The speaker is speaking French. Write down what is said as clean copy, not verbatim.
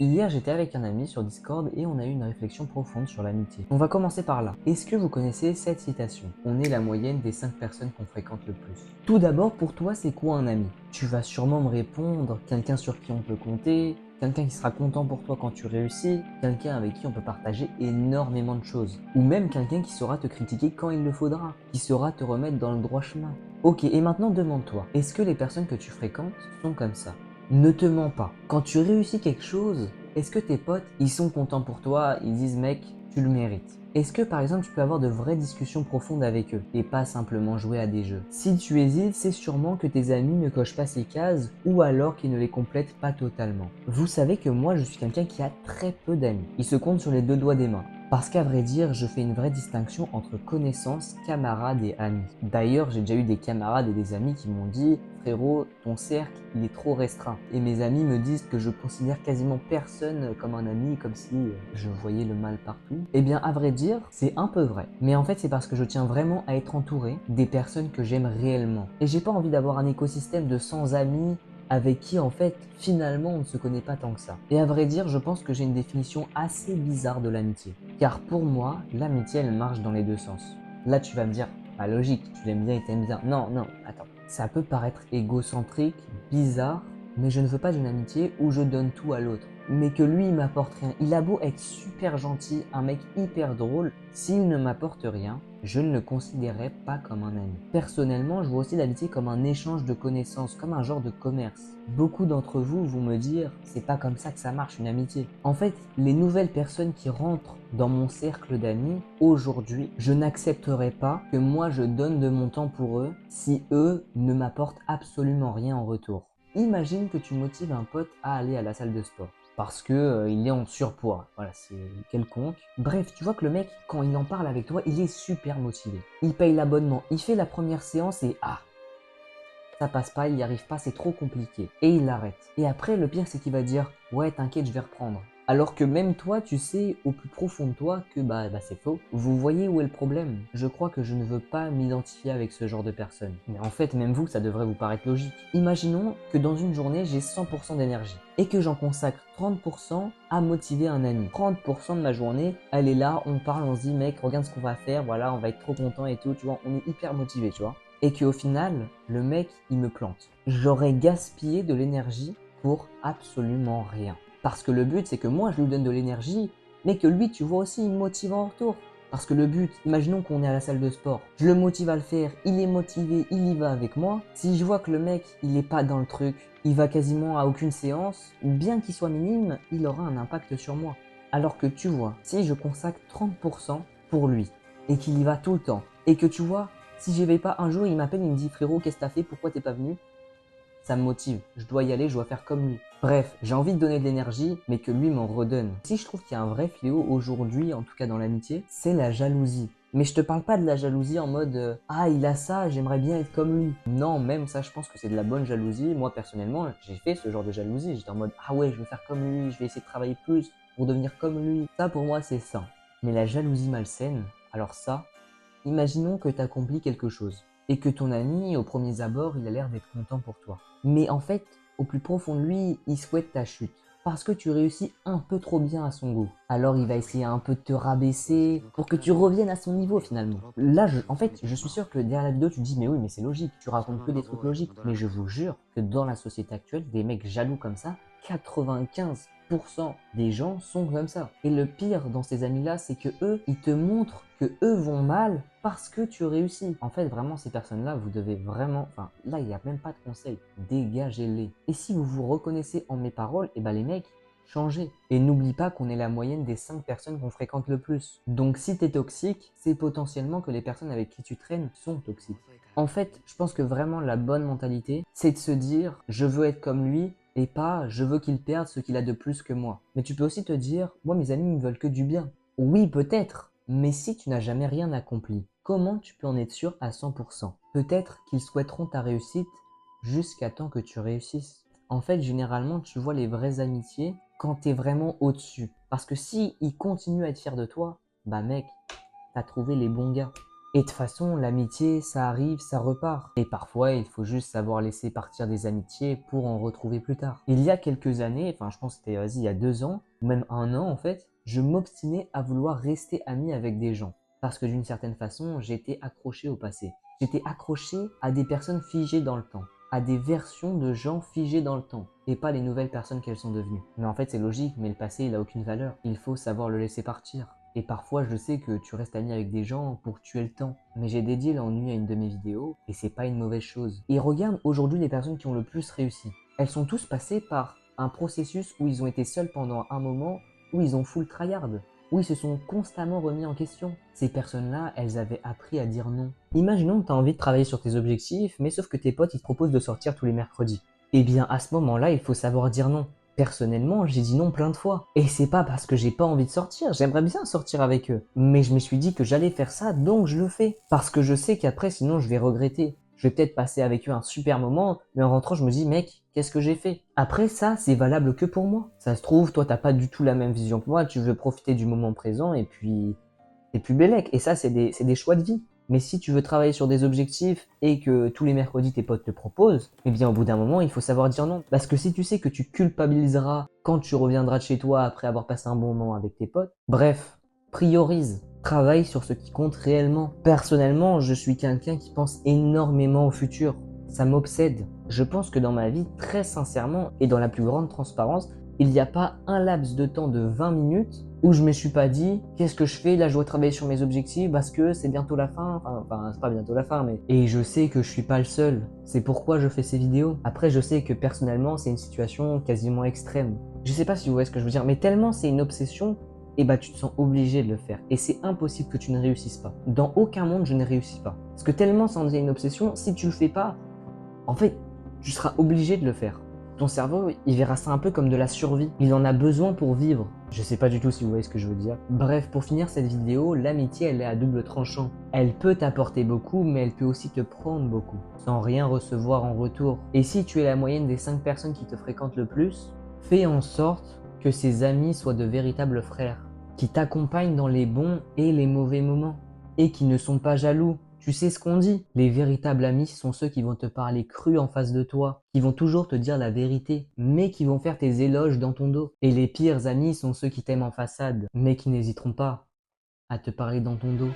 Hier, j'étais avec un ami sur Discord et on a eu une réflexion profonde sur l'amitié. On va commencer par là. Est-ce que vous connaissez cette citation? On est la moyenne des 5 personnes qu'on fréquente le plus. Tout d'abord, pour toi, c'est quoi un ami? Tu vas sûrement me répondre quelqu'un sur qui on peut compter, quelqu'un qui sera content pour toi quand tu réussis, quelqu'un avec qui on peut partager énormément de choses, ou même quelqu'un qui saura te critiquer quand il le faudra, qui saura te remettre dans le droit chemin. Ok, et maintenant demande-toi, est-ce que les personnes que tu fréquentes sont comme ça? Ne te mens pas. Quand tu réussis quelque chose, est-ce que tes potes, ils sont contents pour toi, ils disent mec, tu le mérites? Est-ce que par exemple tu peux avoir de vraies discussions profondes avec eux et pas simplement jouer à des jeux? Si tu hésites, c'est sûrement que tes amis ne cochent pas ces cases ou alors qu'ils ne les complètent pas totalement. Vous savez que moi je suis quelqu'un qui a très peu d'amis. Ils se comptent sur les deux doigts des mains. Parce qu'à vrai dire, je fais une vraie distinction entre connaissances, camarades et amis. D'ailleurs, j'ai déjà eu des camarades et des amis qui m'ont dit frérot, ton cercle, il est trop restreint. Et mes amis me disent que je considère quasiment personne comme un ami, comme si je voyais le mal partout. Eh bien, à vrai dire, c'est un peu vrai. Mais en fait, c'est parce que je tiens vraiment à être entouré des personnes que j'aime réellement. Et j'ai pas envie d'avoir un écosystème de 100 amis avec qui en fait finalement on ne se connaît pas tant que ça. Et à vrai dire, je pense que j'ai une définition assez bizarre de l'amitié. Car pour moi, l'amitié elle marche dans les deux sens. Là tu vas me dire, pas logique, tu l'aimes bien et t'aimes bien. Non, non, attends. Ça peut paraître égocentrique, bizarre, mais je ne veux pas d'une amitié où je donne tout à l'autre. Mais que lui il m'apporte rien. Il a beau être super gentil, un mec hyper drôle, s'il ne m'apporte rien, je ne le considérerais pas comme un ami. Personnellement, je vois aussi l'amitié comme un échange de connaissances, comme un genre de commerce. Beaucoup d'entre vous vont me dire, c'est pas comme ça que ça marche une amitié. En fait, les nouvelles personnes qui rentrent dans mon cercle d'amis, aujourd'hui, je n'accepterai pas que moi je donne de mon temps pour eux si eux ne m'apportent absolument rien en retour. Imagine que tu motives un pote à aller à la salle de sport parce que il est en surpoids. Voilà, c'est quelconque. Bref, tu vois que le mec, quand il en parle avec toi, il est super motivé. Il paye l'abonnement, il fait la première séance et ça passe pas, il n'y arrive pas, c'est trop compliqué. Et il l'arrête. Et après, le pire, c'est qu'il va dire, ouais, t'inquiète, je vais reprendre. Alors que même toi, tu sais au plus profond de toi que c'est faux. Vous voyez où est le problème? Je crois que je ne veux pas m'identifier avec ce genre de personne. Mais en fait, même vous, ça devrait vous paraître logique. Imaginons que dans une journée, j'ai 100% d'énergie et que j'en consacre 30% à motiver un ami. 30% de ma journée, elle est là, on parle, on se dit, mec, regarde ce qu'on va faire, voilà, on va être trop content et tout, tu vois, on est hyper motivé, tu vois. Et qu'au final, le mec, il me plante. J'aurais gaspillé de l'énergie pour absolument rien. Parce que le but, c'est que moi, je lui donne de l'énergie, mais que lui, tu vois aussi, il me motive en retour. Parce que le but, imaginons qu'on est à la salle de sport, je le motive à le faire, il est motivé, il y va avec moi. Si je vois que le mec, il est pas dans le truc, il va quasiment à aucune séance, bien qu'il soit minime, il aura un impact sur moi. Alors que tu vois, si je consacre 30% pour lui, et qu'il y va tout le temps, et que tu vois, si j'y vais pas un jour, il m'appelle, il me dit frérot, qu'est-ce que t'as fait, pourquoi t'es pas venu? Ça me motive, je dois y aller, je dois faire comme lui. Bref, j'ai envie de donner de l'énergie, mais que lui m'en redonne. Si je trouve qu'il y a un vrai fléau aujourd'hui, en tout cas dans l'amitié, c'est la jalousie. Mais je te parle pas de la jalousie en mode ah il a ça, j'aimerais bien être comme lui. Non, même ça, je pense que c'est de la bonne jalousie. Moi personnellement, j'ai fait ce genre de jalousie. J'étais en mode ah ouais, je veux faire comme lui, je vais essayer de travailler plus pour devenir comme lui. Ça pour moi c'est sain. Mais la jalousie malsaine, alors ça, imaginons que tu accomplis quelque chose et que ton ami, au premier abord, il a l'air d'être content pour toi. Mais en fait, au plus profond de lui, il souhaite ta chute. Parce que tu réussis un peu trop bien à son goût. Alors il va essayer un peu de te rabaisser pour que tu reviennes à son niveau finalement. Là, en fait, je suis sûr que derrière la vidéo, tu te dis, mais oui, mais c'est logique, tu racontes que des trucs logiques. Mais je vous jure que dans la société actuelle, des mecs jaloux comme ça, 95% des gens sont comme ça. Et le pire dans ces amis-là, c'est que eux, ils te montrent que eux vont mal parce que tu réussis. En fait, vraiment, ces personnes-là, vous devez vraiment... Enfin, là, il n'y a même pas de conseil. Dégagez-les. Et si vous vous reconnaissez en mes paroles, et ben les mecs, changez. Et n'oublie pas qu'on est la moyenne des 5 personnes qu'on fréquente le plus. Donc si tu es toxique, c'est potentiellement que les personnes avec qui tu traînes sont toxiques. En fait, je pense que vraiment la bonne mentalité, c'est de se dire je veux être comme lui et pas je veux qu'il perde ce qu'il a de plus que moi. Mais tu peux aussi te dire moi mes amis me veulent que du bien. Oui, peut-être, mais si tu n'as jamais rien accompli, comment tu peux en être sûr à 100%? Peut-être qu'ils souhaiteront ta réussite jusqu'à temps que tu réussisses. En fait, généralement, tu vois les vraies amitiés quand tu es vraiment au-dessus. Parce que si ils continuent à être fiers de toi, bah mec, t'as trouvé les bons gars. Et de toute façon, l'amitié, ça arrive, ça repart. Et parfois, il faut juste savoir laisser partir des amitiés pour en retrouver plus tard. Il y a quelques années, enfin je pense que c'était il y a 2 ans, ou même 1 an en fait, je m'obstinais à vouloir rester ami avec des gens. Parce que d'une certaine façon, j'étais accroché au passé. J'étais accroché à des personnes figées dans le temps, à des versions de gens figés dans le temps, et pas les nouvelles personnes qu'elles sont devenues. Mais en fait, c'est logique, mais le passé, il a aucune valeur. Il faut savoir le laisser partir. Et parfois, je sais que tu restes ami avec des gens pour tuer le temps. Mais j'ai dédié l'ennui à une de mes vidéos, et c'est pas une mauvaise chose. Et regarde aujourd'hui les personnes qui ont le plus réussi. Elles sont tous passées par un processus où ils ont été seuls pendant un moment, où ils ont full tryhard, où ils se sont constamment remis en question. Ces personnes-là, elles avaient appris à dire non. Imaginons que tu as envie de travailler sur tes objectifs, mais sauf que tes potes, ils te proposent de sortir tous les mercredis. Eh bien, à ce moment-là, il faut savoir dire non. Personnellement, j'ai dit non plein de fois. Et c'est pas parce que j'ai pas envie de sortir, j'aimerais bien sortir avec eux. Mais je me suis dit que j'allais faire ça, donc je le fais. Parce que je sais qu'après, sinon, je vais regretter. Je vais peut-être passer avec eux un super moment, mais en rentrant, je me dis, mec, qu'est-ce que j'ai fait? Après, ça, c'est valable que pour moi. Ça se trouve, toi, t'as pas du tout la même vision que moi, tu veux profiter du moment présent, et puis bellec. Et ça, c'est des choix de vie. Mais si tu veux travailler sur des objectifs et que tous les mercredis tes potes te proposent, eh bien au bout d'un moment, il faut savoir dire non. Parce que si tu sais que tu culpabiliseras quand tu reviendras de chez toi après avoir passé un bon moment avec tes potes, bref, priorise. Travaille sur ce qui compte réellement. Personnellement, je suis quelqu'un qui pense énormément au futur. Ça m'obsède. Je pense que dans ma vie, très sincèrement et dans la plus grande transparence, il n'y a pas un laps de temps de 20 minutes où je me suis pas dit qu'est-ce que je fais là, je dois travailler sur mes objectifs parce que c'est bientôt la fin, enfin c'est pas bientôt la fin, mais et je sais que je suis pas le seul, c'est pourquoi je fais ces vidéos. Après je sais que personnellement c'est une situation quasiment extrême, je sais pas si vous voyez ce que je veux dire, mais tellement c'est une obsession, et bah tu te sens obligé de le faire et c'est impossible que tu ne réussisses pas. Dans aucun monde je ne réussis pas parce que tellement ça en devient une obsession, si tu le fais pas, en fait tu seras obligé de le faire. Ton cerveau, il verra ça un peu comme de la survie. Il en a besoin pour vivre. Je sais pas du tout si vous voyez ce que je veux dire. Bref, pour finir cette vidéo, l'amitié, elle est à double tranchant. Elle peut t'apporter beaucoup, mais elle peut aussi te prendre beaucoup, sans rien recevoir en retour. Et si tu es la moyenne des 5 personnes qui te fréquentent le plus, fais en sorte que ces amis soient de véritables frères, qui t'accompagnent dans les bons et les mauvais moments, et qui ne sont pas jaloux. Tu sais ce qu'on dit, les véritables amis sont ceux qui vont te parler cru en face de toi, qui vont toujours te dire la vérité, mais qui vont faire tes éloges dans ton dos. Et les pires amis sont ceux qui t'aiment en façade, mais qui n'hésiteront pas à te parler dans ton dos.